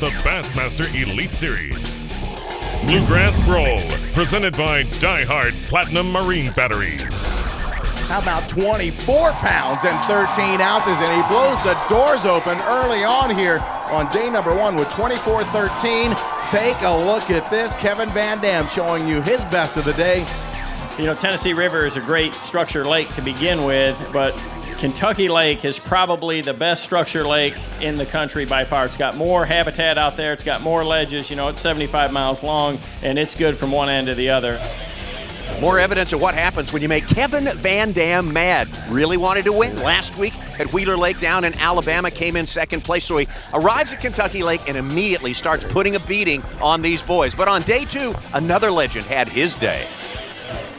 the Bassmaster Elite Series. Blue Grass Brawl, presented by Die Hard Platinum Marine Batteries. How about 24 pounds and 13 ounces, and he blows the doors open early on here on day number 1 with 24-13. Take a look at this. Kevin VanDam showing you his best of the day. You know, Tennessee River is a great structure lake to begin with, but Kentucky Lake is probably the best structure lake in the country by far. It's got more habitat out there. It's got more ledges. You know, it's 75 miles long, and it's good from one end to the other. More evidence of what happens when you make Kevin VanDam mad. Really wanted to win last week at Wheeler Lake down in Alabama, came in second place, so he arrives at Kentucky Lake and immediately starts putting a beating on these boys. But on day 2, another legend had his day.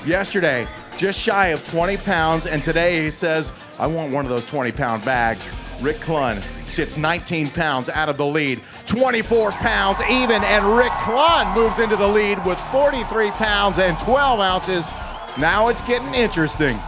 Yesterday, just shy of 20 pounds, and today he says, I want one of those 20-pound bags. Rick Clunn sits 19 pounds out of the lead, 24 pounds even, and Rick Clunn moves into the lead with 43 pounds and 12 ounces. Now it's getting interesting.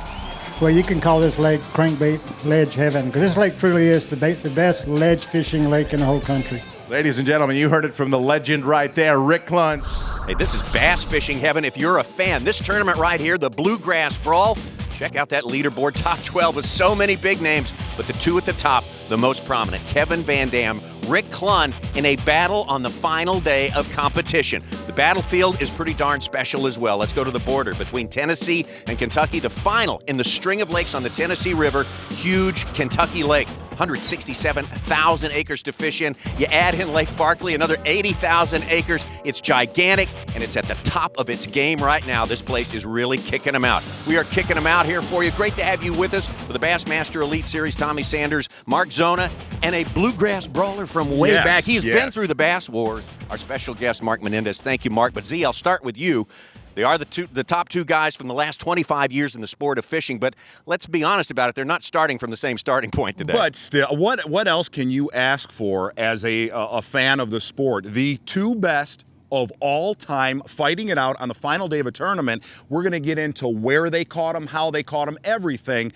Well, you can call this lake crankbait ledge heaven, because this lake truly is the best ledge fishing lake in the whole country. Ladies and gentlemen, you heard it from the legend right there, Rick Clunn. Hey, this is bass fishing heaven if you're a fan. This tournament right here, the Blue Grass Brawl, check out that leaderboard, top 12 with so many big names, but the 2 at the top, the most prominent, Kevin VanDam, Rick Clunn, in a battle on the final day of competition. The battlefield is pretty darn special as well. Let's go to the border between Tennessee and Kentucky, the final in the string of lakes on the Tennessee River, huge Kentucky Lake. 167,000 acres to fish in. You add in Lake Barkley, another 80,000 acres. It's gigantic, and it's at the top of its game right now. This place is really kicking them out. We are kicking them out here for you. Great to have you with us for the Bassmaster Elite Series. Tommy Sanders, Mark Zona, and a bluegrass brawler from way back. He's been through the Bass Wars. Our special guest, Mark Menendez. Thank you, Mark. But Z, I'll start with you. They are the top 2 guys from the last 25 years in the sport of fishing, but let's be honest about it. They're not starting from the same starting point today. But still, what else can you ask for as a fan of the sport? The 2 best of all time fighting it out on the final day of a tournament. We're going to get into where they caught them, how they caught them, everything.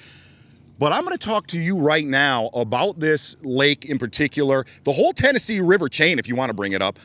But I'm going to talk to you right now about this lake in particular, the whole Tennessee River chain, if you want to bring it up.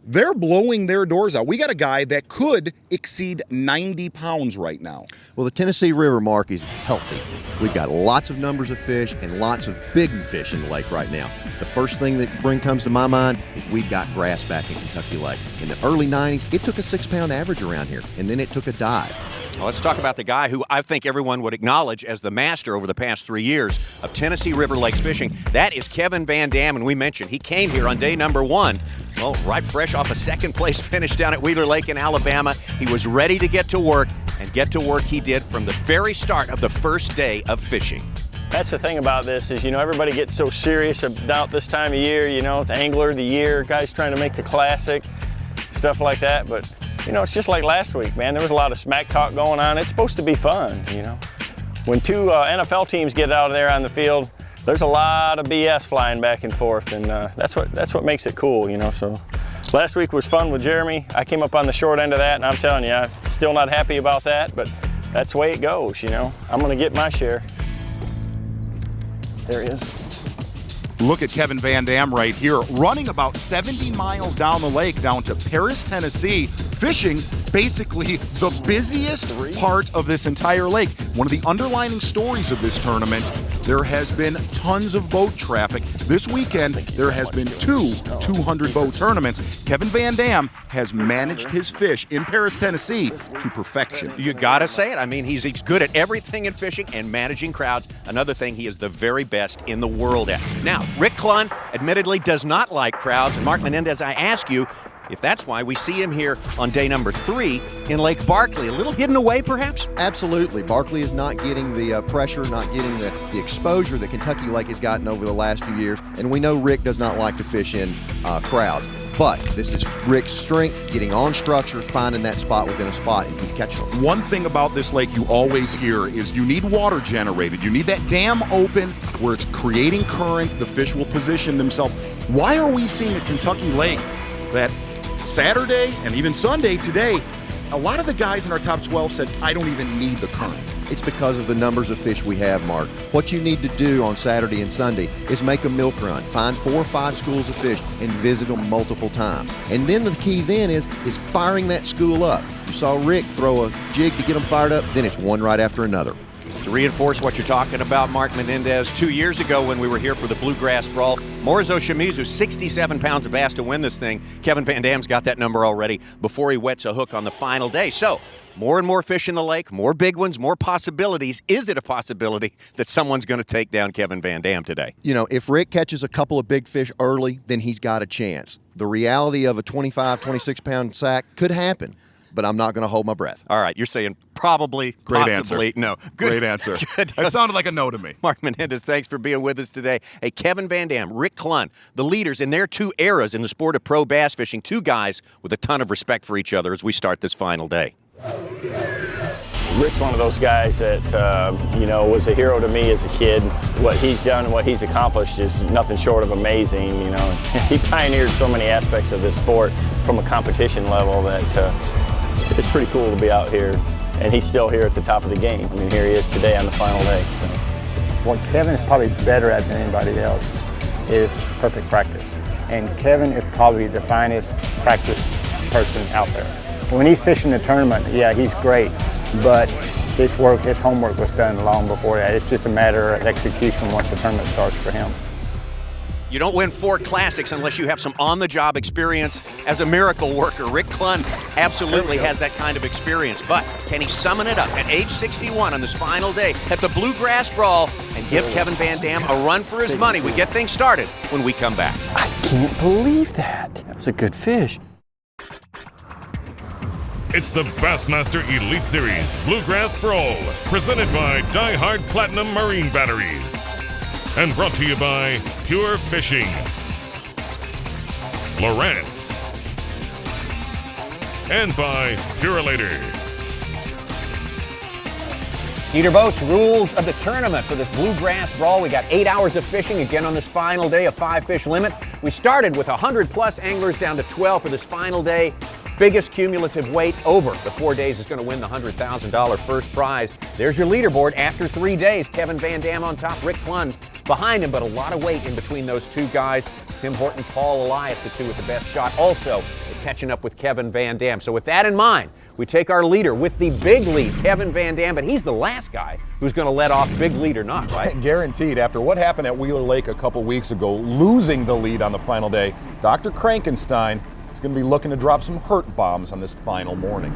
They're blowing their doors out. We got a guy that could exceed 90 pounds right now. Well, the Tennessee River, Mark, is healthy. We've got lots of numbers of fish and lots of big fish in the lake right now. The first thing that comes to my mind is we've got grass back in Kentucky Lake. In the early 90s, it took a 6-pound average around here, and then it took a dive. Well, let's talk about the guy who I think everyone would acknowledge as the master over the past 3 years of Tennessee River Lakes fishing. That is Kevin VanDam, and we mentioned he came here on day number 1. Well, right fresh off a second-place finish down at Wheeler Lake in Alabama. He was ready to get to work, and get to work he did from the very start of the first day of fishing. That's the thing about this is, you know, everybody gets so serious about this time of year. You know, it's Angler of the Year, guys trying to make the classic, stuff like that. But, you know, it's just like last week, man. There was a lot of smack talk going on. It's supposed to be fun, you know. When 2 NFL teams get out of there on the field, there's a lot of B.S. flying back and forth, and that's what makes it cool, you know. So last week was fun with Jeremy. I came up on the short end of that, and I'm telling you, I'm still not happy about that, but that's the way it goes, you know. I'm going to get my share. There he is. Look at Kevin VanDam right here, running about 70 miles down the lake, down to Paris, Tennessee, fishing basically the busiest part of this entire lake. One of the underlining stories of this tournament, there has been tons of boat traffic. This weekend, there has been 2 200-boat tournaments. Kevin VanDam has managed his fish in Paris, Tennessee to perfection. You got to say it. I mean, he's good at everything in fishing and managing crowds. Another thing he is the very best in the world at. Now, Rick Clunn admittedly does not like crowds. And Mark Menendez, I ask you if that's why we see him here on day number 3 in Lake Barkley. A little hidden away, perhaps? Absolutely. Barkley is not getting the pressure, not getting the exposure that Kentucky Lake has gotten over the last few years. And we know Rick does not like to fish in crowds. But this is Rick's strength, getting on structure, finding that spot within a spot, and he's catching them. One thing about this lake you always hear is you need water generated. You need that dam open where it's creating current. The fish will position themselves. Why are we seeing at Kentucky Lake that Saturday and even Sunday today, a lot of the guys in our top 12 said, I don't even need the current. It's because of the numbers of fish we have, Mark. What you need to do on Saturday and Sunday is make a milk run. Find 4 or 5 schools of fish and visit them multiple times. And then the key then is firing that school up. You saw Rick throw a jig to get them fired up, then it's one right after another. To reinforce what you're talking about, Mark Menendez, 2 years ago when we were here for the Blue Grass Brawl, Morzo Shimizu, 67 pounds of bass to win this thing. Kevin VanDam's got that number already before he wets a hook on the final day. So, more and more fish in the lake, more big ones, more possibilities. Is it a possibility that someone's going to take down Kevin VanDam today? You know, if Rick catches a couple of big fish early, then he's got a chance. The reality of a 25, 26-pound sack could happen, but I'm not going to hold my breath. All right, you're saying probably, Great possibly, answer. no. Great answer. Good. That sounded like a no to me. Mark Menendez, thanks for being with us today. Hey, Kevin VanDam, Rick Clunn, the leaders in their 2 eras in the sport of pro bass fishing, 2 guys with a ton of respect for each other as we start this final day. Rick's one of those guys that, was a hero to me as a kid. What he's done and what he's accomplished is nothing short of amazing, He pioneered so many aspects of this sport from a competition level that it's pretty cool to be out here. And he's still here at the top of the game. I mean, here he is today on the final day. So. What Kevin is probably better at than anybody else is perfect practice. And Kevin is probably the finest practice person out there. When he's fishing the tournament, yeah, he's great, but his homework was done long before that. It's just a matter of execution once the tournament starts for him. You don't win 4 classics unless you have some on-the-job experience as a miracle worker. Rick Clunn absolutely has that kind of experience, but can he summon it up at age 61 on this final day at the Blue Grass Brawl and give Kevin VanDam a run for his money? We get things started when we come back. I can't believe that. That was a good fish. It's the Bassmaster Elite Series Blue Grass Brawl, presented by Die Hard Platinum Marine Batteries. And brought to you by Pure Fishing, Lowrance, and by Purelator. Skeeter Boats, rules of the tournament for this Blue Grass Brawl. We got 8 hours of fishing again on this final day, a 5-fish limit. We started with 100-plus anglers down to 12 for this final day. Biggest cumulative weight over the 4 days is going to win the $100,000 first prize. There's your leaderboard after 3 days. Kevin VanDam on top, Rick Clunn behind him, but a lot of weight in between those 2 guys. Tim Horton, Paul Elias, the 2 with the best shot. Also catching up with Kevin VanDam. So with that in mind, we take our leader with the big lead, Kevin VanDam, but he's the last guy who's going to let off big lead or not, right? Guaranteed. After what happened at Wheeler Lake a couple weeks ago, losing the lead on the final day, Dr. Krankenstein is going to be looking to drop some hurt bombs on this final morning.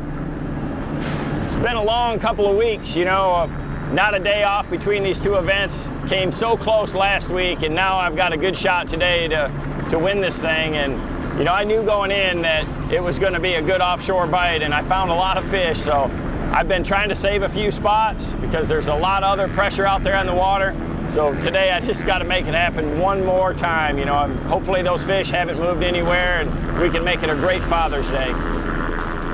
It's been a long couple of weeks, not a day off between these 2 events. Came so close last week, and now I've got a good shot today to win this thing. And I knew going in that it was going to be a good offshore bite, and I found a lot of fish. So I've been trying to save a few spots because there's a lot of other pressure out there in the water. So today I just got to make it happen one more time. Hopefully those fish haven't moved anywhere, and we can make it a great Father's Day.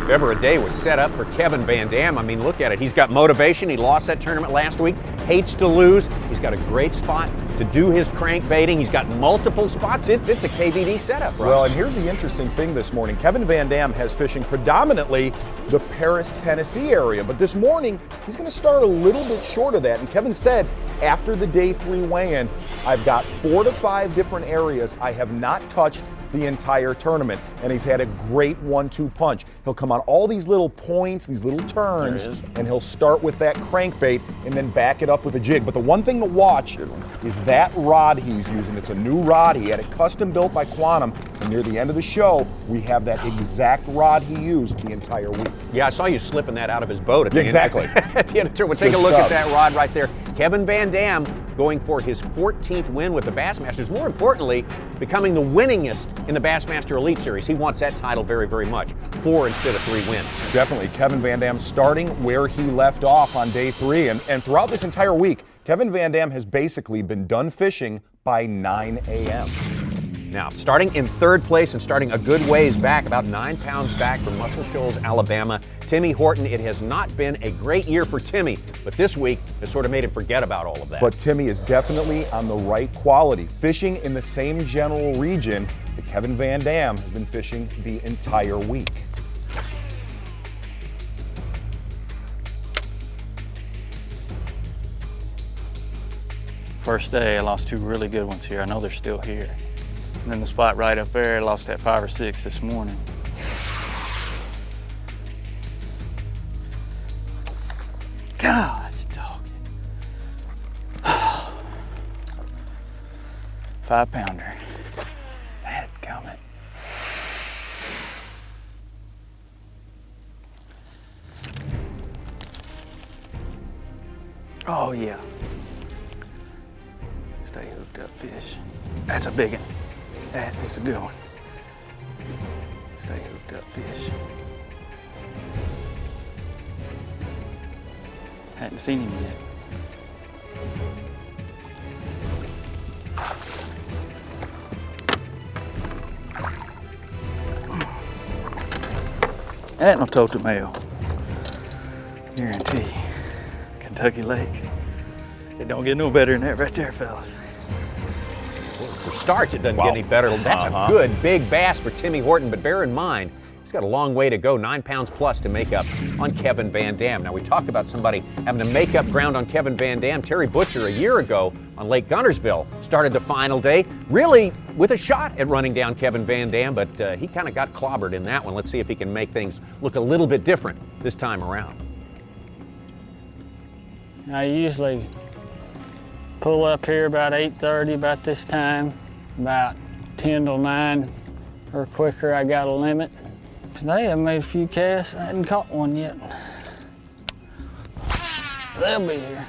If ever a day was set up for Kevin VanDam, I mean, look at it. He's got motivation. He lost that tournament last week, hates to lose. He's got a great spot to do his crankbaiting. He's got multiple spots. It's a KVD setup, right? Well, and here's the interesting thing this morning. Kevin VanDam has fishing predominantly the Paris, Tennessee area, but this morning he's going to start a little bit short of that. And Kevin said after the day 3 weigh-in, I've got 4 to 5 different areas I have not touched the entire tournament, and he's had a great 1-2 punch. He'll come on all these little points, these little turns, and he'll start with that crankbait and then back it up with a jig. But the one thing to watch is that rod he's using. It's a new rod. He had it custom built by Quantum, and near the end of the show, we have that exact rod he used the entire week. Yeah, I saw you slipping that out of his boat at the Exactly. end. At the end of the tour. We'll take a look at that rod right there. Kevin VanDam going for his 14th win with the Bassmasters. More importantly, becoming the winningest in the Bassmaster Elite Series. He wants that title very, very much. 4 instead of 3 wins. Definitely. Kevin VanDam starting where he left off on day 3. And throughout this entire week, Kevin VanDam has basically been done fishing by 9 a.m. Now, starting in 3rd place and starting a good ways back, about 9 pounds back from Muscle Shoals, Alabama, Timmy Horton. It has not been a great year for Timmy, but this week has sort of made him forget about all of that. But Timmy is definitely on the right quality, fishing in the same general region that Kevin VanDam has been fishing the entire week. First day, I lost 2 really good ones here. I know they're still here. And then the spot right up there, I lost that 5 or 6 this morning. Gosh, dog. 5-pounder. Dadgummit. Oh yeah. Stay hooked up fish. That's a big one. That is a good one. Stay hooked up fish. Hadn't seen him yet. That no totem male. Guarantee. Kentucky Lake. It don't get no better than that right there, fellas. For starts, it doesn't get any better. That's a good big bass for Timmy Horton, but bear in mind, he's got a long way to go, 9 pounds plus to make up on Kevin VanDam. Now, we talk about somebody having to make up ground on Kevin VanDam. Terry Butcher, a year ago on Lake Guntersville, started the final day, really with a shot at running down Kevin VanDam, but he kind of got clobbered in that one. Let's see if he can make things look a little bit different this time around. I usually pull up here about 8:30, about this time, about 10 till 9 or quicker. I got a limit. Today I made a few casts. I hadn't caught one yet. They'll be here.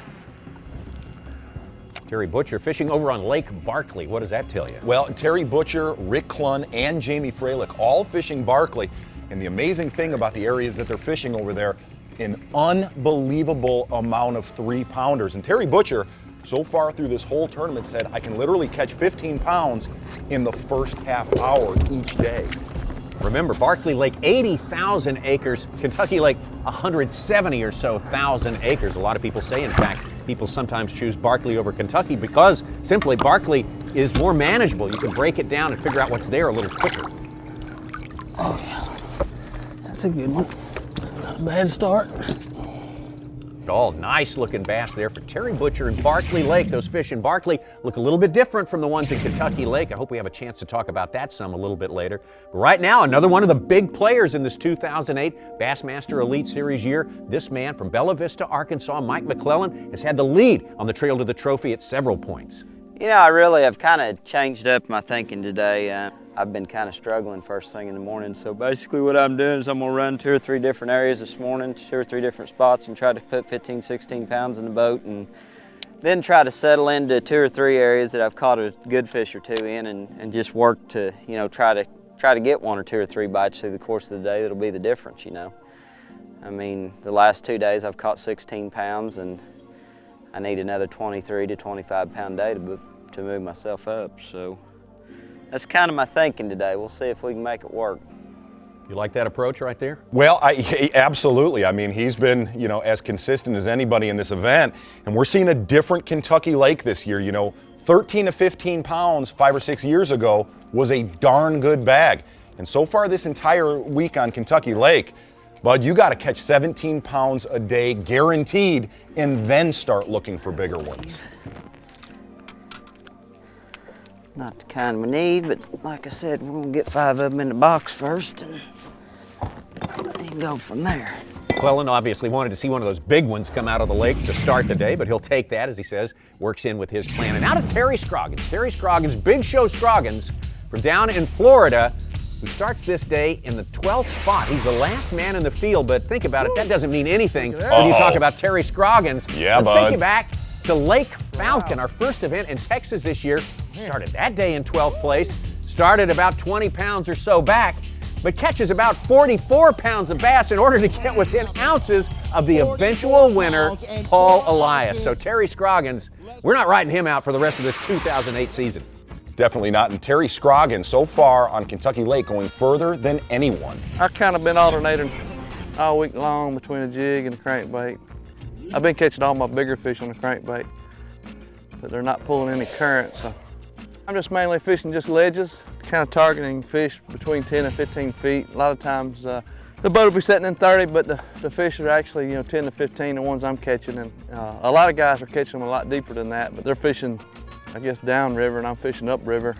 Terry Butcher fishing over on Lake Barkley. What does that tell you? Well, Terry Butcher, Rick Clunn, and Jamie Freilich all fishing Barkley. And the amazing thing about the areas that they're fishing over there, an unbelievable amount of 3-pounders. And Terry Butcher, so far through this whole tournament, said, I can literally catch 15 pounds in the first half hour each day. Remember, Barkley Lake, 80,000 acres. Kentucky Lake, 170 or so thousand acres. A lot of people say, in fact, people sometimes choose Barkley over Kentucky because simply Barkley is more manageable. You can break it down and figure out what's there a little quicker. Oh yeah, that's a good one. Not a bad start. Oh, nice looking bass there for Terry Butcher in Barkley Lake. Those fish in Barkley look a little bit different from the ones in Kentucky Lake. I hope we have a chance to talk about that some a little bit later. But right now, another one of the big players in this 2008 Bassmaster Elite Series year. This man from Bella Vista, Arkansas, Mike McClellan, has had the lead on the trail to the trophy at several points. You know, I really have kind of changed up my thinking today. I've been kind of struggling first thing in the morning. So basically what I'm doing is I'm gonna run 2 or 3 different areas this morning, 2 or 3 different spots, and try to put 15, 16 pounds in the boat, and then try to settle into 2 or 3 areas that I've caught a good fish or 2 in, and just work to, you know, try to get 1 or 2 or 3 bites through the course of the day. That'll be the difference, you know. I mean, the last 2 days I've caught 16 pounds, and I need another 23 to 25 pound day to move myself up. So that's kind of my thinking today. We'll see if we can make it work. You like that approach right there? Well, absolutely. I mean, he's been, you know, as consistent as anybody in this event, and we're seeing a different Kentucky Lake this year. You know, 13 to 15 pounds 5 or 6 years ago was a darn good bag. And so far this entire week on Kentucky Lake, Bud, you got to catch 17 pounds a day guaranteed and then start looking for bigger ones. Not the kind we need, but like I said, we're gonna get 5 of them in the box first and go from there. McClellan obviously wanted to see one of those big ones come out of the lake to start the day, but he'll take that, as he says, works in with his plan. And now to Terry Scroggins. Terry Scroggins, Big Show Scroggins, from down in Florida, who starts this day in the 12th spot. He's the last man in the field, but think about it, that doesn't mean anything when you talk about Terry Scroggins. Yeah, but bud. thinking back to Lake Falcon, our first event in Texas this year, started that day in 12th place, started about 20 pounds or so back, but catches about 44 pounds of bass in order to get within ounces of the eventual winner, Paul Elias. So Terry Scroggins, we're not writing him out for the rest of this 2008 season. Definitely not. And Terry Scroggins, so far on Kentucky Lake, going further than anyone. I've kind of been alternating all week long between a jig and a crankbait. I've been catching all my bigger fish on the crankbait, but they're not pulling any current, so I'm just mainly fishing just ledges, kind of targeting fish between 10 and 15 feet. A lot of times The boat will be sitting in 30, but the fish are actually, 10 to 15, the ones I'm catching. And a lot of guys are catching them a lot deeper than that, but they're fishing, I guess, downriver, and I'm fishing upriver.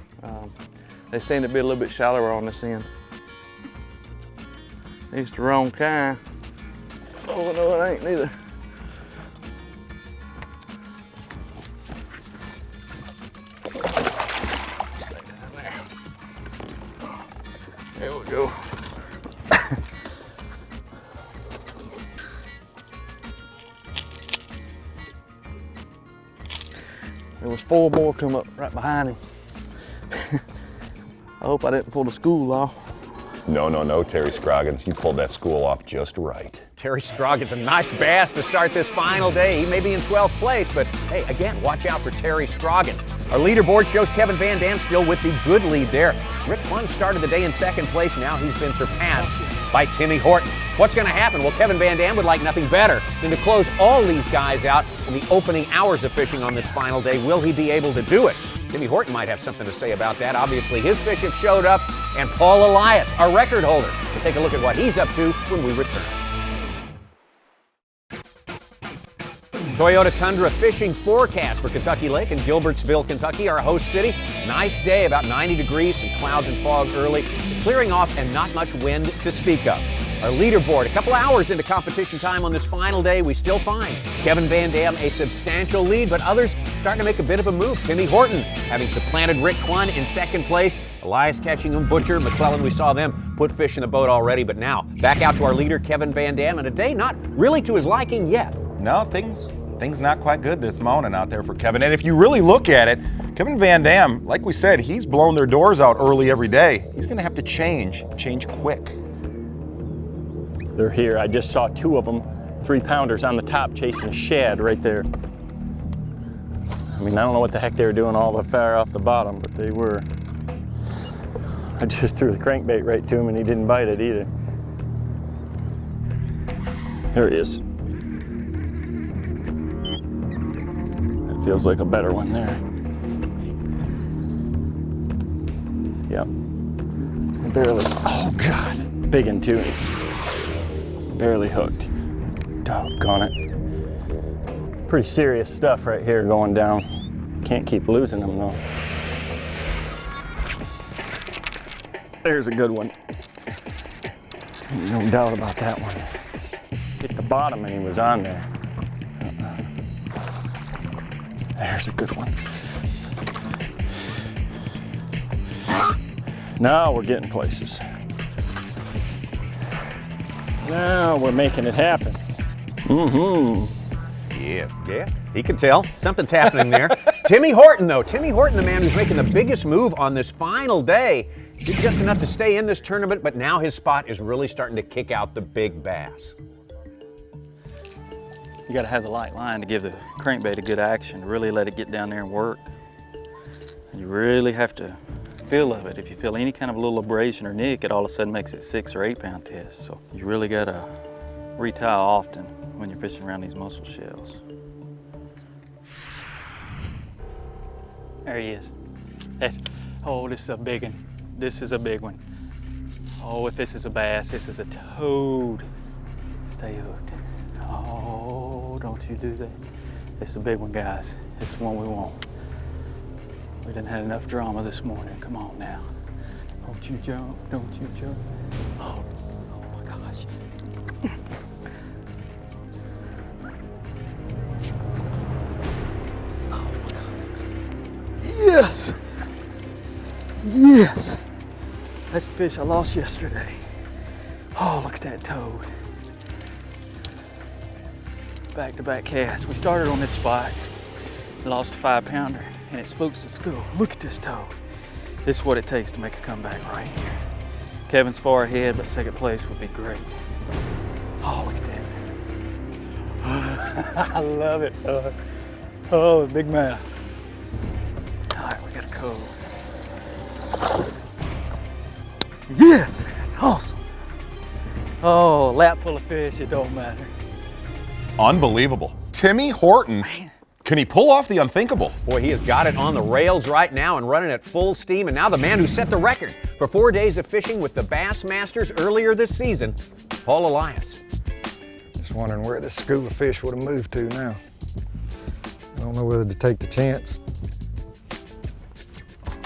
They seem to be a little bit shallower on this end. It's the wrong kind. Oh, no, it ain't neither. There we go. There was 4 more come up right behind him. I hope I didn't pull the school off. No, Terry Scroggins. You pulled that school off just right. Terry Scroggins, a nice bass to start this final day. He may be in 12th place, but hey, again, watch out for Terry Scroggins. Our leaderboard shows Kevin VanDam still with the good lead there. Rick Clunn started the day in 2nd place. Now he's been surpassed by Timmy Horton. What's going to happen? Well, Kevin VanDam would like nothing better than to close all these guys out in the opening hours of fishing on this final day. Will he be able to do it? Timmy Horton might have something to say about that. Obviously, his fish have showed up, and Paul Elias, our record holder. We'll take a look at what he's up to when we return. Toyota Tundra fishing forecast for Kentucky Lake in Gilbertsville, Kentucky, our host city. Nice day, about 90 degrees, some clouds and fog early, clearing off and not much wind to speak of. Our leaderboard, a couple hours into competition time on this final day, we still find Kevin VanDam a substantial lead, but others starting to make a bit of a move. Timmy Horton having supplanted Rick Clunn in 2nd place. Elias catching him, Butcher, McClellan, we saw them put fish in the boat already, but now back out to our leader, Kevin VanDam, and a day not really to his liking yet. No, things not quite good this morning out there for Kevin. And if you really look at it, Kevin VanDam, like we said, he's blown their doors out early every day. He's going to have to change quick. They're here. I just saw 2 of them, 3-pounders on the top chasing a shad right there. I mean, I don't know what the heck they were doing all the far off the bottom, but they were. I just threw the crankbait right to him and he didn't bite it either. There he is. That feels like a better one there. Yep. Barely. Oh God, big one too. Barely hooked. Doggone it. Pretty serious stuff right here going down. Can't keep losing them though. There's a good one. No doubt about that one. Hit the bottom and he was on there. There's a good one. Now we're getting places. Now we're making it happen. Yeah, he can tell. Something's happening there. Timmy Horton, though. Timmy Horton, the man who's making the biggest move on this final day. Did just enough to stay in this tournament, but now his spot is really starting to kick out the big bass. You got to have the light line to give the crankbait a good action, to really let it get down there and work. And you really have to feel of it. If you feel any kind of little abrasion or nick, it all of a sudden makes it 6 or 8 pound test. So you really got to retie often when you're fishing around these mussel shells. There he is. Oh, this is a big one. This is a big one. Oh, if this is a bass, this is a toad. Stay hooked. Oh, don't you do that. It's a big one, guys. It's the one we want. We didn't have enough drama this morning. Come on now. Don't you jump. Don't you jump. Oh my gosh. Oh my God. Yes! Yes! That's the fish I lost yesterday. Oh, look at that toad. Back-to-back casts. We started on this spot, lost a 5-pounder, and it spooks the school. Look at this toad. This is what it takes to make a comeback right here. Kevin's far ahead, but 2nd place would be great. Oh, look at that. I love it, son. Oh, big mouth. All right, we got a cove. Yes, that's awesome. Oh, lap full of fish, it don't matter. Unbelievable. Timmy Horton, can he pull off the unthinkable? Boy, he has got it on the rails right now and running at full steam. And now the man who set the record for 4 days of fishing with the Bassmasters earlier this season, Paul Elias. Just wondering where this school of fish would have moved to now. I don't know whether to take the chance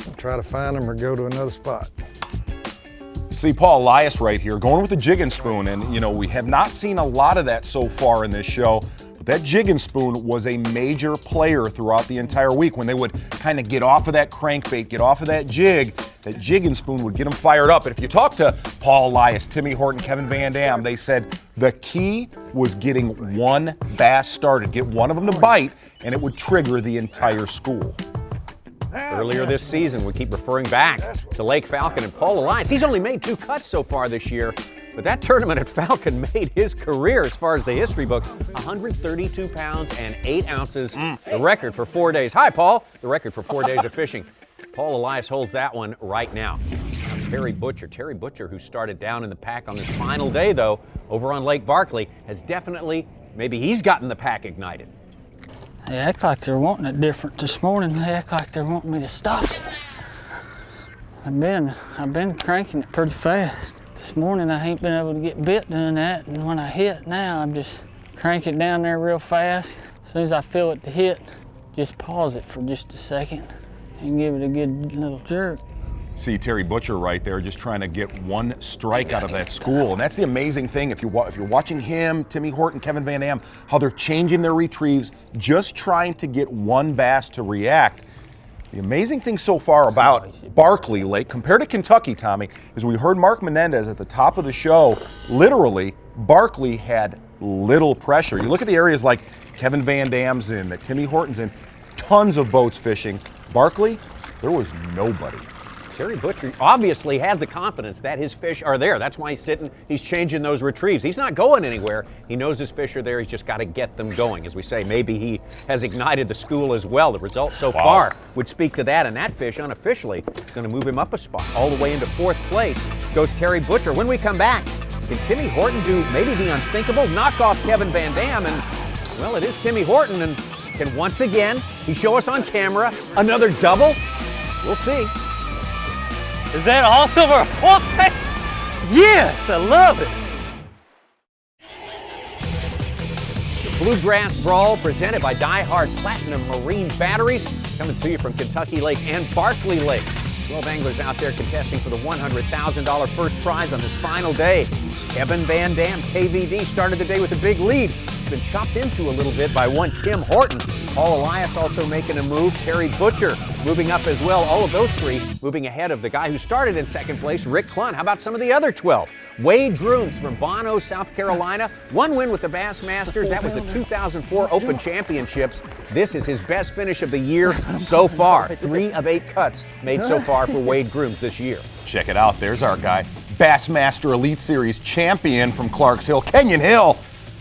and try to find them or go to another spot. See Paul Elias right here going with the jig and spoon, and you know, we have not seen a lot of that so far in this show, but that jig and spoon was a major player throughout the entire week. When they would kind of get off of that crankbait, get off of that jig and spoon would get them fired up. And if you talk to Paul Elias, Timmy Horton, Kevin VanDam, they said the key was getting one bass started, get one of them to bite, and it would trigger the entire school. Earlier this season, we keep referring back to Lake Falcon and Paul Elias. He's only made 2 cuts so far this year, but that tournament at Falcon made his career as far as the history books. 132 pounds and 8 ounces, the record for 4 days. Hi, Paul, the record for 4 days of fishing. Paul Elias holds that one right now. Terry Butcher, who started down in the pack on this final day, though, over on Lake Barkley, has definitely, maybe he's gotten the pack ignited. They act like they're wanting it different this morning. They act like they're wanting me to stop it. I've been cranking it pretty fast. This morning I ain't been able to get bit doing that, and when I hit now, I'm just crank it down there real fast. As soon as I feel it to hit, just pause it for just a second and give it a good little jerk. See Terry Butcher right there just trying to get one strike out of that school. And that's the amazing thing, if you're watching him, Timmy Horton, Kevin VanDam, how they're changing their retrieves, just trying to get one bass to react. The amazing thing so far about Barkley Lake, compared to Kentucky, Tommy, is we heard Mark Menendez at the top of the show, literally, Barkley had little pressure. You look at the areas like Kevin VanDam's in, that Timmy Horton's in, tons of boats fishing. Barkley, there was nobody. Terry Butcher obviously has the confidence that his fish are there. That's why he's sitting, he's changing those retrieves. He's not going anywhere. He knows his fish are there. He's just got to get them going. As we say, maybe he has ignited the school as well. The results so far would speak to that, and that fish unofficially is going to move him up a spot. All the way into 4th place goes Terry Butcher. When we come back, can Timmy Horton do maybe the unthinkable, knock off Kevin VanDam? And, well, it is Timmy Horton, and can once again he show us on camera another double? We'll see. Is that awesome or what? Yes, I love it. The Blue Grass Brawl presented by Die Hard Platinum Marine Batteries, coming to you from Kentucky Lake and Barkley Lake. 12 anglers out there contesting for the $100,000 first prize on this final day. Kevin VanDam, KVD, started the day with a big lead. Been chopped into a little bit by one Tim Horton. Paul Elias also making a move. Terry Butcher moving up as well. All of those 3 moving ahead of the guy who started in 2nd place, Rick Clunn. How about some of the other 12? Wade Grooms from Bono, South Carolina. 1 win with the Bassmasters. That was the 2004 Open Championships. This is his best finish of the year so far. 3 of 8 cuts made so far for Wade Grooms this year. Check it out, there's our guy. Bassmaster Elite Series champion from Clarks Hill, Kenyon Hill.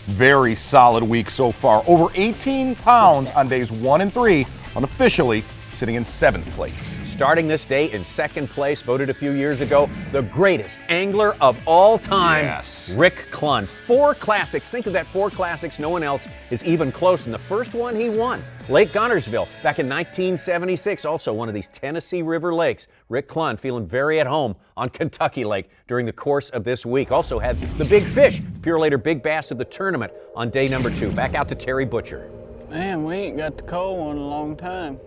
Very solid week so far. Over 18 pounds on days 1 and 3, unofficially sitting in 7th place. Starting this day in 2nd place, voted a few years ago, the greatest angler of all time, Rick Clunn. 4 classics. Think of that, 4 classics. No one else is even close. And the first one he won, Lake Guntersville, back in 1976, also one of these Tennessee River lakes. Rick Clunn feeling very at home on Kentucky Lake during the course of this week. Also had the big fish, Pure Later Big Bass of the tournament on day number 2. Back out to Terry Butcher. Man, we ain't got the cold one in a long time.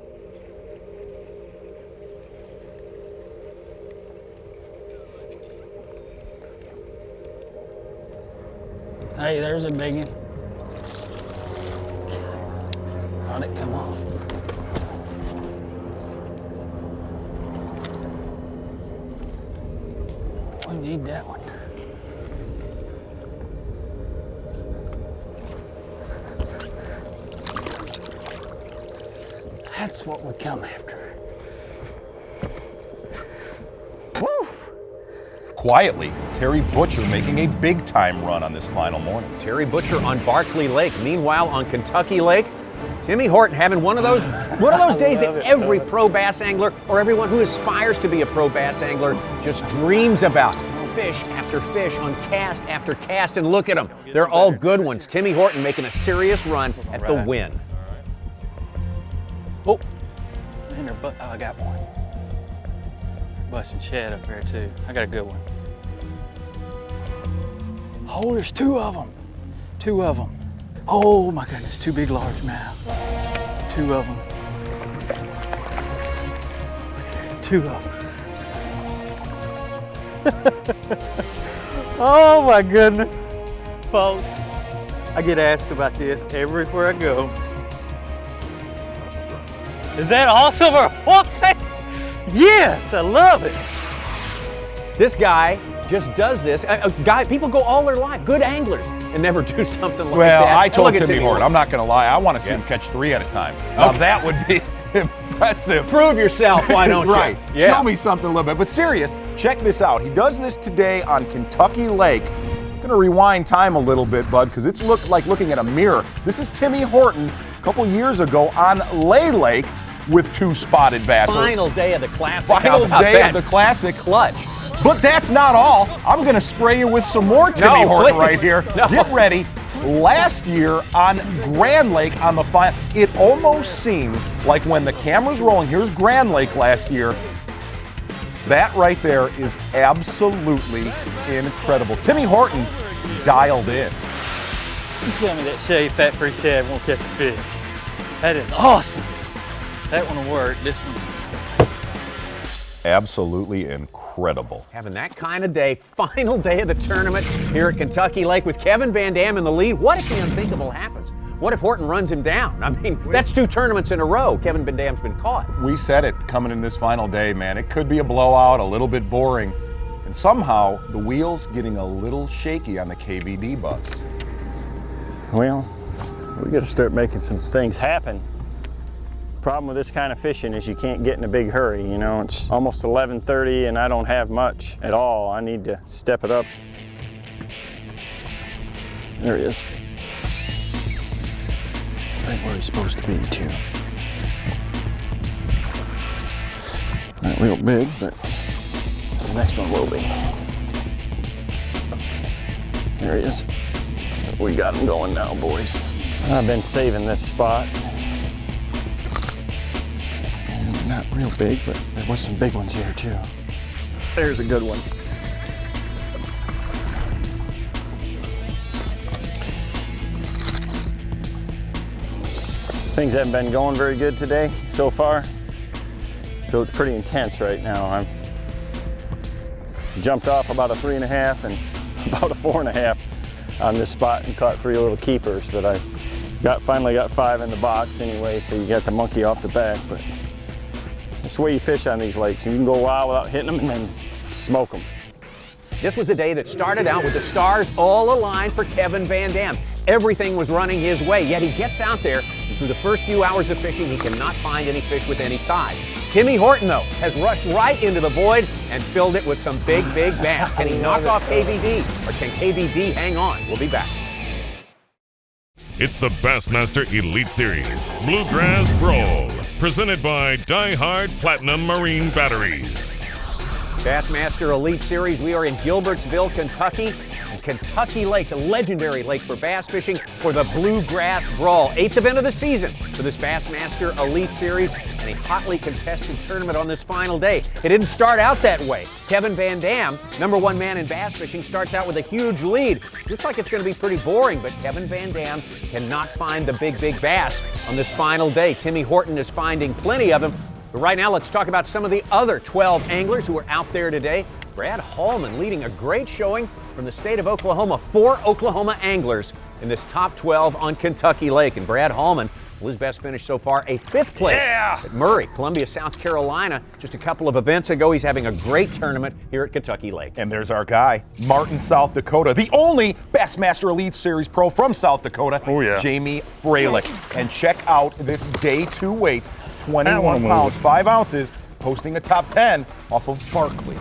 Hey, there's a big one. Thought it come off. We need that one. That's what we come after. Woo! Quietly, Terry Butcher making a big-time run on this final morning. Terry Butcher on Barkley Lake. Meanwhile, on Kentucky Lake, Timmy Horton having one of those days that every pro bass angler or everyone who aspires to be a pro bass angler just dreams about. Fish after fish on cast after cast, and look at them. They're all good ones. Timmy Horton making a serious run at the win. Oh, I got one. Busting shad up there too. I got a good one. Oh, there's 2 of them. 2 of them. Oh my goodness, 2 big largemouth. 2 of them. 2 of them. Oh my goodness. Folks, I get asked about this everywhere I go. Is that awesome or what? Yes, I love it. This guy just does this. People go all their life, good anglers, and never do something like that. Well, I told Timmy Timmy Horton, I'm not going to lie, I want to see him catch 3 at a time. Now that would be impressive. Prove yourself, why don't you? Right. Yeah. Show me something a little bit. But serious, check this out. He does this today on Kentucky Lake. I'm going to rewind time a little bit, bud, because it's like looking at a mirror. This is Timmy Horton a couple years ago on Lay Lake with 2 spotted bass. Final day of the Classic. Final day of the Classic. Clutch. But that's not all. I'm going to spray you with some more Timmy Horton right here. No. Get ready. Last year on Grand Lake on the final, it almost seems like when the camera's rolling, here's Grand Lake last year, that right there is absolutely incredible. Timmy Horton dialed in. You tell me that shade fat-free shad won't catch a fish. That is awesome. That one will work. This one. Absolutely incredible. Having that kind of day, final day of the tournament here at Kentucky Lake with Kevin VanDam in the lead. What if the unthinkable happens? What if Horton runs him down? I mean, that's 2 tournaments in a row. Kevin VanDam's been caught. We said it coming in this final day, man. It could be a blowout, a little bit boring, and somehow the wheels getting a little shaky on the KVD bus. Well, we got to start making some things happen. Problem with this kind of fishing is you can't get in a big hurry. You know, it's almost 11:30 and I don't have much at all. I need to step it up. There he is. Right where he's supposed to be too. Not real big, but the next one will be. There he is. We got him going now, boys. I've been saving this spot. Not real big, but there was some big ones here too. There's a good one. Things haven't been going very good today so far, so it's pretty intense right now. I'm jumped off about a 3.5 and about a 4.5 on this spot and caught 3 little keepers, but I finally got 5 in the box anyway, so you got the monkey off the back. But that's the way you fish on these lakes. You can go wild without hitting them and then smoke them. This was a day that started out with the stars all aligned for Kevin VanDam. Everything was running his way, yet he gets out there, and through the first few hours of fishing, he cannot find any fish with any size. Timmy Horton, though, has rushed right into the void and filled it with some big bass. Can he knock off KVD, or can KVD hang on? We'll be back. It's the Bassmaster Elite Series Blue Grass Brawl, presented by Die Hard Platinum Marine Batteries. Bassmaster Elite Series, we are in Gilbertsville, Kentucky. And Kentucky Lake, the legendary lake for bass fishing for the Blue Grass Brawl. 8th event of the season for this Bassmaster Elite Series and a hotly contested tournament on this final day. It didn't start out that way. Kevin VanDam, #1 man in bass fishing, starts out with a huge lead. Looks like it's going to be pretty boring, but Kevin VanDam cannot find the big bass on this final day. Timmy Horton is finding plenty of them. But right now, let's talk about some of the other 12 anglers who are out there today. Brad Hallman leading a great showing from the state of Oklahoma. 4 Oklahoma anglers in this top 12 on Kentucky Lake. And Brad Hallman, well, his best finish so far, a 5th place at Murray, Columbia, South Carolina. Just a couple of events ago, he's having a great tournament here at Kentucky Lake. And there's our guy, Martin, South Dakota, the only Bassmaster Elite Series pro from South Dakota, Jamie Freilich. And check out this day 2 weight, 21 pounds, 5 ounces, posting a top 10 off of Barkley.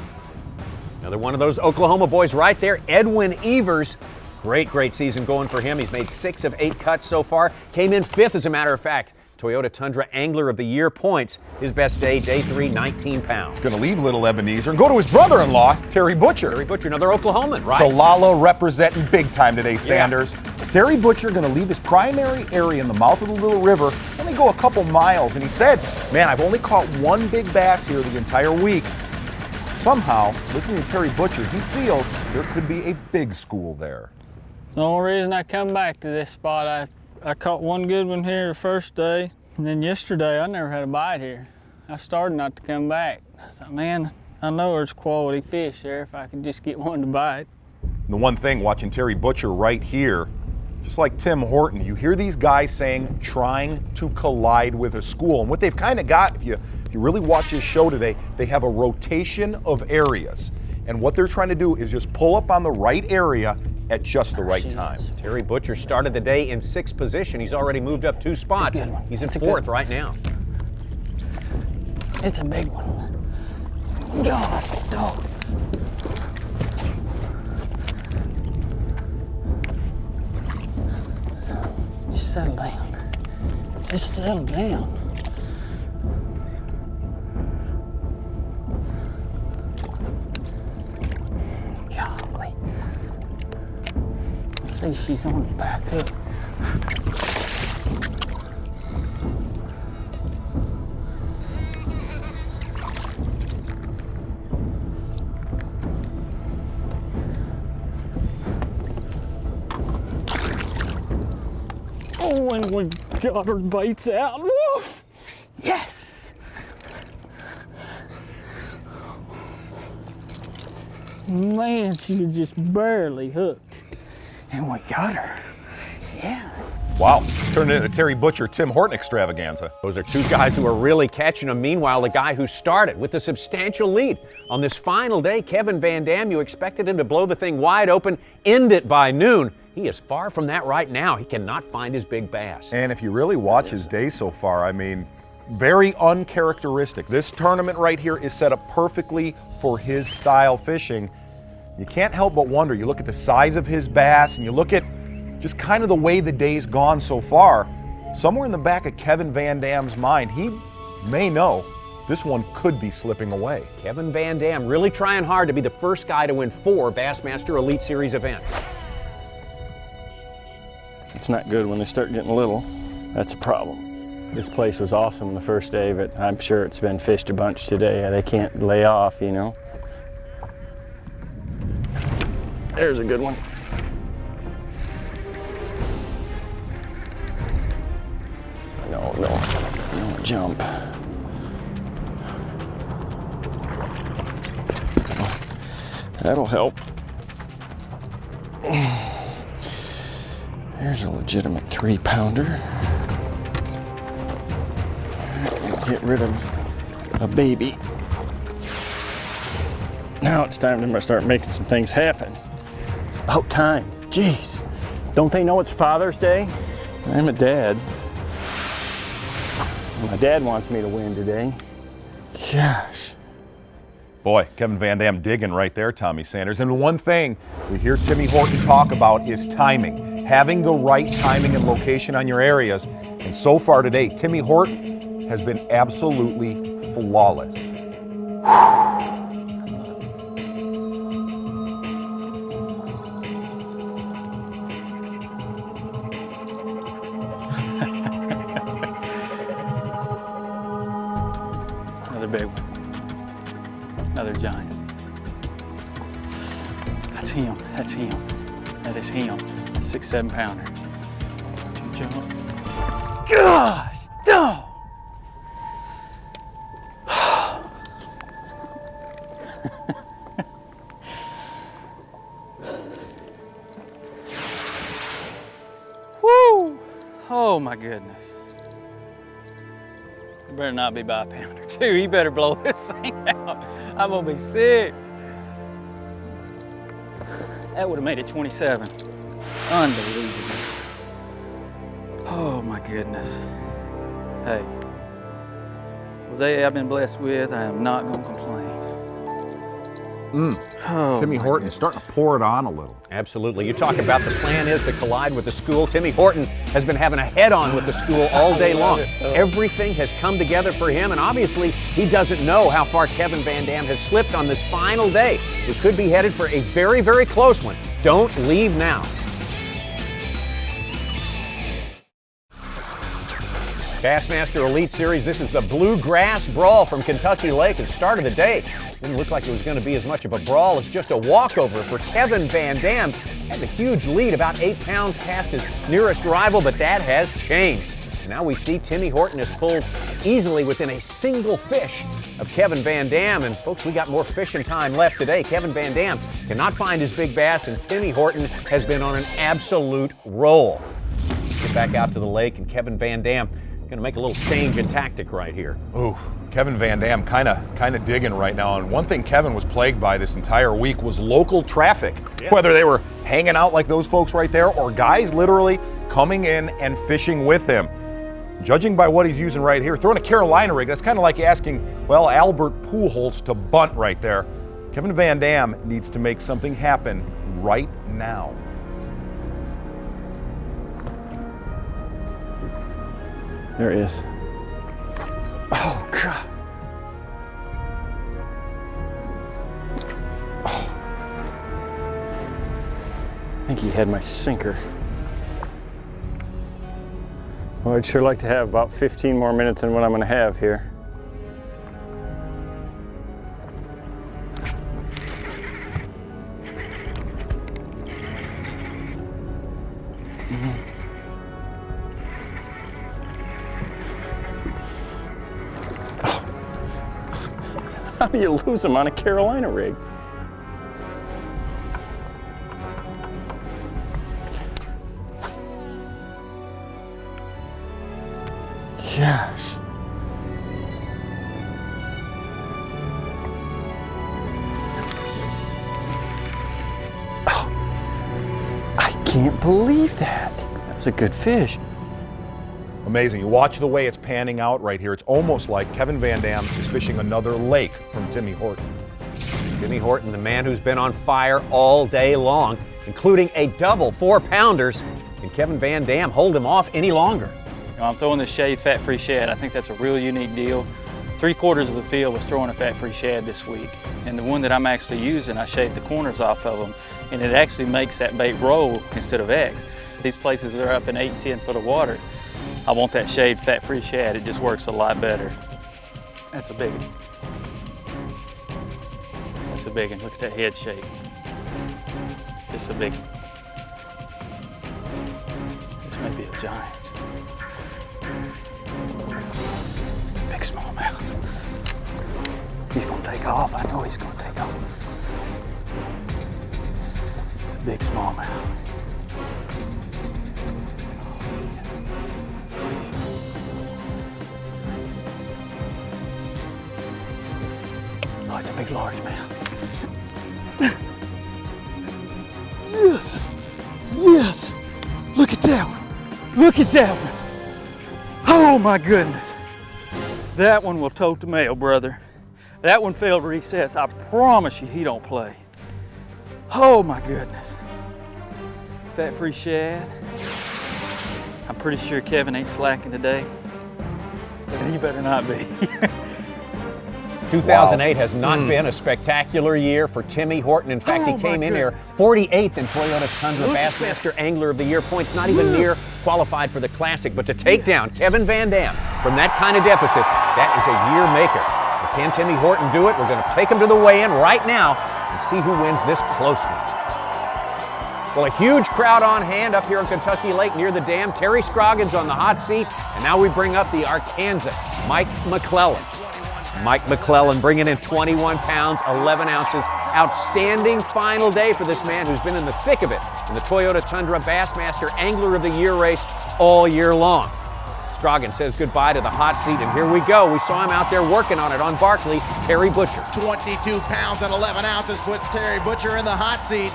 Another one of those Oklahoma boys right there, Edwin Evers. Great season going for him. He's made 6 of 8 cuts so far. Came in 5th, as a matter of fact. Toyota Tundra Angler of the Year points. His best day 3, 19 pounds. Going to leave little Ebenezer and go to his brother-in-law, Terry Butcher. Terry Butcher, another Oklahoman, right? Talala representing big time today, Sanders. Yeah. Terry Butcher going to leave his primary area in the mouth of the Little River, only go a couple miles, and he said, man, I've only caught 1 big bass here the entire week. somehow, listening to Terry Butcher, he feels there could be a big school there. It's the only reason I come back to this spot. I caught one good one here the first day, and then yesterday I never had a bite here. I started not to come back. I thought, man, I know there's quality fish there if I could just get one to bite. The one thing watching Terry Butcher right here, just like Tim Horton, you hear these guys saying trying to collide with a school. And what they've kind of got, if you really watch this show today, they have a rotation of areas. And what they're trying to do is just pull up on the right area at just the right time. Terry Butcher started the day in 6th position. He's already moved up 2 spots. He's in 4th right now. It's a big one. God, dog. Just settle down. Just settle down. Golly. Let's see, she's on the back hook. Oh, and we got her baits out. Woo! Yes! Man, she was just barely hooked. And we got her. Yeah. Wow, turned into a Terry Butcher, Tim Horton extravaganza. Those are 2 guys who are really catching them. Meanwhile, the guy who started with a substantial lead on this final day, Kevin VanDam, you expected him to blow the thing wide open, end it by noon. He is far from that right now. He cannot find his big bass. And if you really watch his day so far, I mean, very uncharacteristic. This tournament right here is set up perfectly for his style fishing. You can't help but wonder, you look at the size of his bass and you look at just kind of the way the day's gone so far, somewhere in the back of Kevin VanDam's mind, he may know this one could be slipping away. Kevin VanDam really trying hard to be the first guy to win 4 Bassmaster Elite Series events. It's not good when they start getting little. That's a problem. This place was awesome the first day, but I'm sure it's been fished a bunch today. They can't lay off, you know. There's a good one. No jump. That'll help. There's a legitimate 3-pounder. Get rid of a baby. Now it's time to start making some things happen. About time. Jeez. Don't they know it's Father's Day? I'm a dad. My dad wants me to win today. Gosh. Boy, Kevin VanDam digging right there, Tommy Sanders. And the one thing we hear Timmy Horton talk about is timing. Having the right timing and location on your areas. And so far today, Timmy Horton has been absolutely flawless. Another big one. Another giant. That's him. That's him. That is him. 6-7 pounder. Jump. Gosh, dog. Woo! Oh my goodness. It better not be by a pounder too. He better blow this thing out. I'm gonna be sick. That would have made it 27. Unbelievable. Oh my goodness. Hey, the day I've been blessed with, I am not gonna complain. Oh, Timmy Horton starting to pour it on a little. Absolutely. You talk about the plan is to collide with the school. Timmy Horton has been having a head-on with the school all day long. Everything has come together for him, and obviously he doesn't know how far Kevin VanDam has slipped on this final day. We could be headed for a very, very close one. Don't leave now. Bassmaster Elite Series, this is the Blue Grass Brawl from Kentucky Lake. At the start of the day, didn't look like it was going to be as much of a brawl as just a walkover for Kevin VanDam. Had a huge lead, about 8 pounds past his nearest rival, but that has changed. And now we see Timmy Horton is pulled easily within a single fish of Kevin VanDam. And folks, we got more fishing time left today. Kevin VanDam cannot find his big bass, and Timmy Horton has been on an absolute roll. Get back out to the lake, and Kevin VanDam going to make a little change in tactic right here. Ooh, Kevin VanDam kind of digging right now. And one thing Kevin was plagued by this entire week was local traffic. Yeah. Whether they were hanging out like those folks right there or guys literally coming in and fishing with him. Judging by what he's using right here, throwing a Carolina rig, that's kind of like asking, well, Albert Pujols to bunt right there. Kevin VanDam needs to make something happen right now. There it is. Oh, God. Oh. I think he had my sinker. Well, I'd sure like to have about 15 more minutes than what I'm going to have here. How do you lose them on a Carolina rig? Gosh. Oh, I can't believe that. That was a good fish. Amazing. You watch the way it's panning out right here. It's almost like Kevin VanDam is fishing another lake from Timmy Horton. Timmy Horton, the man who's been on fire all day long, including a double 4-pounders. Can Kevin VanDam hold him off any longer? You know, I'm throwing the shaved fat-free shad. I think that's a real unique deal. 3/4 of the field was throwing a fat-free shad this week. And the one that I'm actually using, I shaved the corners off of them, and it actually makes that bait roll instead of X. These places are up in 8 and 10 foot of water. I want that shaved fat-free shad. It just works a lot better. That's a big one. That's a big one. Look at that head shape. Just a big one. This may be a giant. It's a big smallmouth. He's gonna take off. I know he's gonna take off. It's a big smallmouth. Oh, it's a big largemouth. Yes, yes. Look at that one. Look at that one. Oh my goodness. That one will tote the mail, brother. That one failed recess. I promise you he don't play. Oh my goodness. Fat-free shad. I'm pretty sure Kevin ain't slacking today, but he better not be. 2008 has not been a spectacular year for Timmy Horton. In fact, he came in here 48th in Toyota Tundra Bassmaster Angler of the Year points, not even near qualified for the Classic. But to take down Kevin VanDam from that kind of deficit, that is a year maker. But can Timmy Horton do it? We're going to take him to the weigh-in right now and see who wins this close one. Well, a huge crowd on hand up here on Kentucky Lake near the dam. Terry Scroggins on the hot seat. And now we bring up the Arkansas, Mike McClellan. Mike McClellan bringing in 21 pounds, 11 ounces. Outstanding final day for this man who's been in the thick of it in the Toyota Tundra Bassmaster Angler of the Year race all year long. Scroggins says goodbye to the hot seat, and here we go. We saw him out there working on it on Barkley, Terry Butcher. 22 pounds and 11 ounces puts Terry Butcher in the hot seat.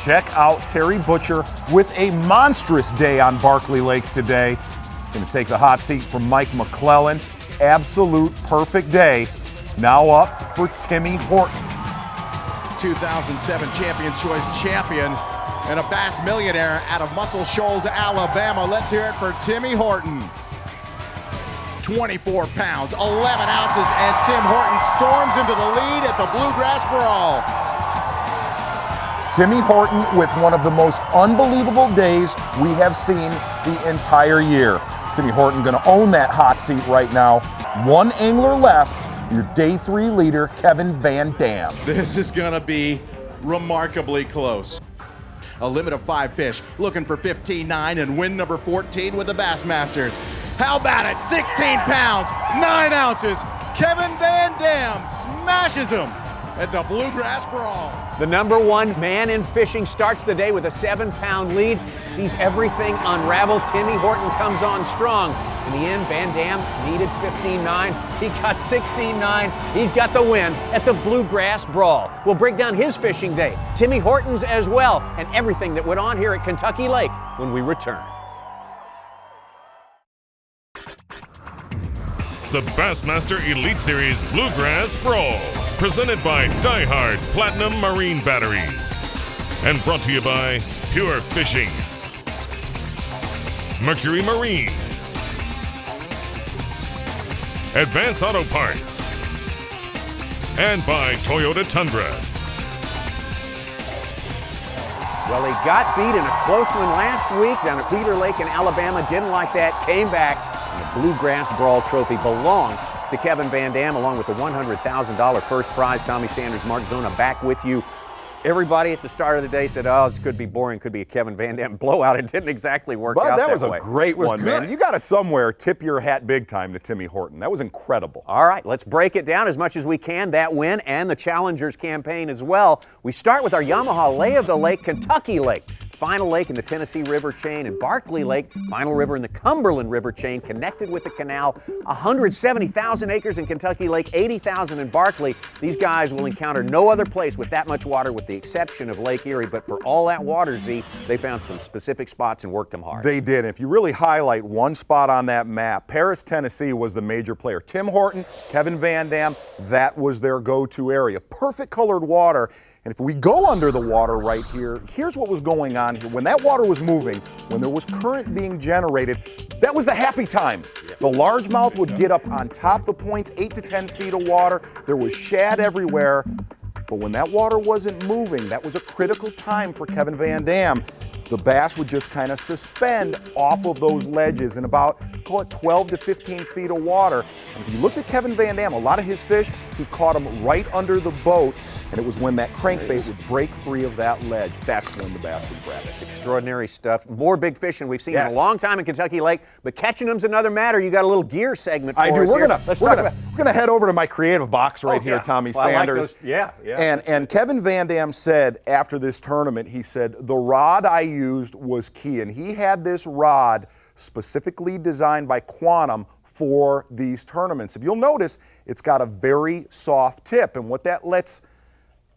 Check out Terry Butcher with a monstrous day on Barkley Lake today. Going to take the hot seat from Mike McClellan. Absolute perfect day. Now up for Timmy Horton. 2007 Champions Choice champion and a Bass millionaire out of Muscle Shoals, Alabama. Let's hear it for Timmy Horton. 24 pounds, 11 ounces, and Tim Horton storms into the lead at the Blue Grass Brawl. Timmy Horton with one of the most unbelievable days we have seen the entire year. Timmy Horton going to own that hot seat right now. One angler left, your day 3 leader, Kevin VanDam. This is going to be remarkably close. A limit of 5 fish, looking for 15.9 and win number 14 with the Bassmasters. How about it? 16 pounds, 9 ounces. Kevin VanDam smashes him at the Blue Grass Brawl. The #1 man in fishing starts the day with a 7-pound lead. Sees everything unravel. Timmy Horton comes on strong. In the end, VanDam needed 15.9. He got 16.9. He's got the win at the Blue Grass Brawl. We'll break down his fishing day, Timmy Horton's as well, and everything that went on here at Kentucky Lake when we return. The Bassmaster Elite Series Blue Grass Brawl, presented by Die Hard Platinum Marine Batteries, and brought to you by Pure Fishing, Mercury Marine, Advance Auto Parts, and by Toyota Tundra. Well, he got beat in a close one last week down at Peter Lake in Alabama. Didn't like that, came back. The Blue Grass Brawl trophy belongs to Kevin VanDam, along with the $100,000 first prize. Tommy Sanders, Mark Zona back with you. Everybody at the start of the day said, oh, this could be boring, could be a Kevin VanDam blowout. It didn't exactly work out that way. That was a great one, man. You got to somewhere tip your hat big time to Timmy Horton. That was incredible. All right, let's break it down as much as we can, that win and the Challengers campaign as well. We start with our Yamaha Lay of the Lake, Kentucky Lake. Final lake in the Tennessee River chain, and Barkley Lake, final river in the Cumberland River chain, connected with the canal. 170,000 acres in Kentucky Lake, 80,000 in Barkley. These guys will encounter no other place with that much water, with the exception of Lake Erie. But for all that water, Z, they found some specific spots and worked them hard. They did. If you really highlight one spot on that map, Paris, Tennessee was the major player. Tim Horton, Kevin VanDam, that was their go-to area. Perfect colored water. And if we go under the water right here, here's what was going on here. When that water was moving, when there was current being generated, that was the happy time. The largemouth would get up on top of the points, 8 to 10 feet of water. There was shad everywhere. But when that water wasn't moving, that was a critical time for Kevin VanDam. The bass would just kind of suspend off of those ledges in about, call it 12 to 15 feet of water. And if you looked at Kevin VanDam, a lot of his fish, he caught them right under the boat. And it was when that crankbait would break free of that ledge, that's when the bass would grab it. Extraordinary stuff. More big fish than we've seen in a long time in Kentucky Lake, but catching them's another matter. You got a little gear segment for us here. We're gonna head over to my creative box right here, Tommy Sanders. I like those. And Kevin VanDam said after this tournament, he said, the rod I used was key. And he had this rod specifically designed by Quantum for these tournaments. If you'll notice, it's got a very soft tip. And what that lets,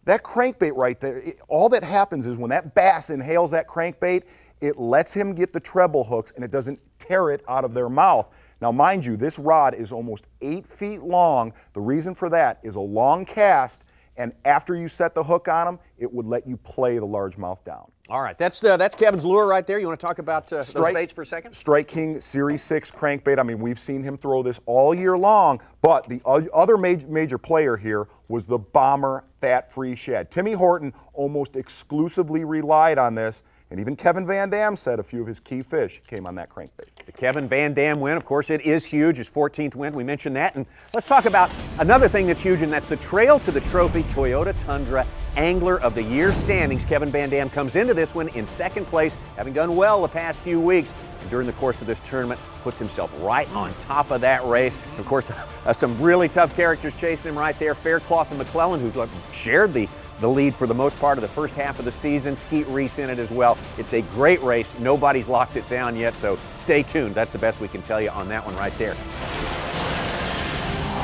that crankbait right there, all that happens is when that bass inhales that crankbait, it lets him get the treble hooks and it doesn't tear it out of their mouth. Now, mind you, this rod is almost 8 feet long. The reason for that is a long cast, and after you set the hook on him, it would let you play the largemouth down. All right, that's Kevin's lure right there. You want to talk about those baits for a second? Strike King Series 6 crankbait. I mean, we've seen him throw this all year long, but the other major player here was the Bomber fat-free shad. Timmy Horton almost exclusively relied on this, and even Kevin VanDam said a few of his key fish came on that crankbait. The Kevin VanDam win, of course, it is huge. His 14th win, we mentioned that. And let's talk about another thing that's huge, and that's the Trail to the Trophy Toyota Tundra Angler of the Year standings. Kevin VanDam comes into this one in second place, having done well the past few weeks. And during the course of this tournament, puts himself right on top of that race. And of course, some really tough characters chasing him right there. Faircloth and McClellan, who shared the lead for the most part of the first half of the season. Skeet Reese in it as well. It's a great race. Nobody's locked it down yet, so stay tuned. That's the best we can tell you on that one right there.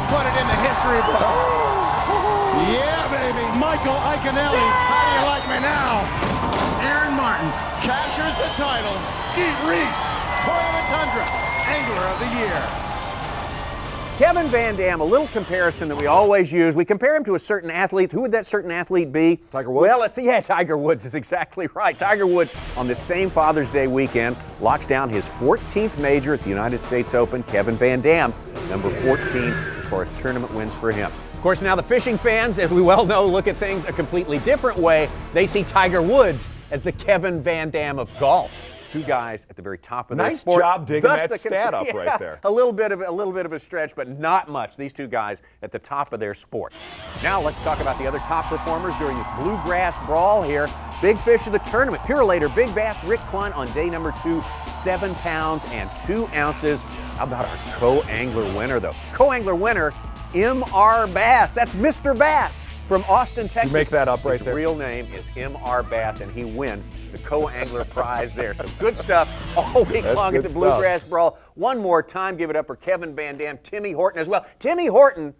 Put it in the history books. Yeah, baby. Michael Iaconelli, how do you like me now? Aaron Martins captures the title. Skeet Reese, Toyota Tundra, Angler of the Year. Kevin VanDam, a little comparison that we always use. We compare him to a certain athlete. Who would that certain athlete be? Tiger Woods? Well, let's see. Yeah, Tiger Woods is exactly right. Tiger Woods, on this same Father's Day weekend, locks down his 14th major at the United States Open. Kevin VanDam, number 14 as far as tournament wins for him. Of course, now the fishing fans, as we well know, look at things a completely different way. They see Tiger Woods as the Kevin VanDam of golf. two guys at the very top of their sport. Nice job digging Thus that stat up right there. A little bit of a stretch, but not much. These two guys at the top of their sport. Now let's talk about the other top performers during this Blue Grass Brawl here. Big fish of the tournament. Pure later, Big Bass Rick Clunn on day number 2, 7 pounds and 2 ounces. How about our co-angler winner, though? Co-angler winner, M.R. Bass. That's Mr. Bass from Austin, Texas. You make that up right there. His real name is M.R. Bass, and he wins the co-angler prize there. So good stuff all week long at the Blue Grass Brawl. One more time, give it up for Kevin VanDam, Timmy Horton as well. Timmy Horton,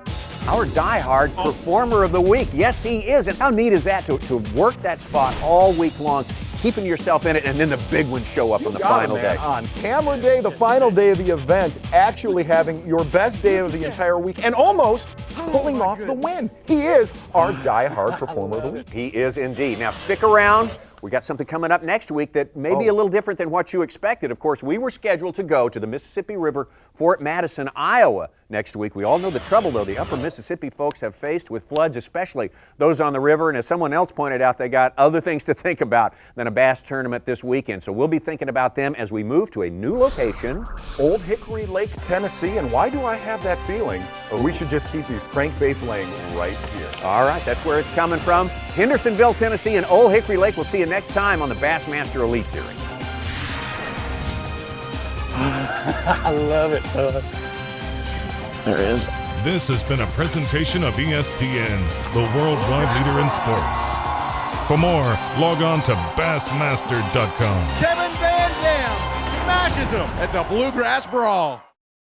our diehard performer of the week. Yes, he is. And how neat is that to work that spot all week long, keeping yourself in it, and then the big ones show up on the final day. On camera day, the final day of the event, actually having your best day of the entire week and almost pulling off the win. He is our diehard performer of the week. He is indeed. Now stick around. We got something coming up next week that may be a little different than what you expected. Of course, we were scheduled to go to the Mississippi River, Fort Madison, Iowa next week. We all know the trouble, though, the upper Mississippi folks have faced with floods, especially those on the river. And as someone else pointed out, they got other things to think about than a bass tournament this weekend. So we'll be thinking about them as we move to a new location. Old Hickory Lake, Tennessee. And why do I have that feeling? We should just keep these crankbaits laying right here. All right, that's where it's coming from. Hendersonville, Tennessee, and Old Hickory Lake. We'll see you next time on the Bassmaster Elite Series. I love it so. There is. This has been a presentation of ESPN, the worldwide leader in sports. For more, log on to Bassmaster.com. Kevin VanDam smashes him at the Blue Grass Brawl.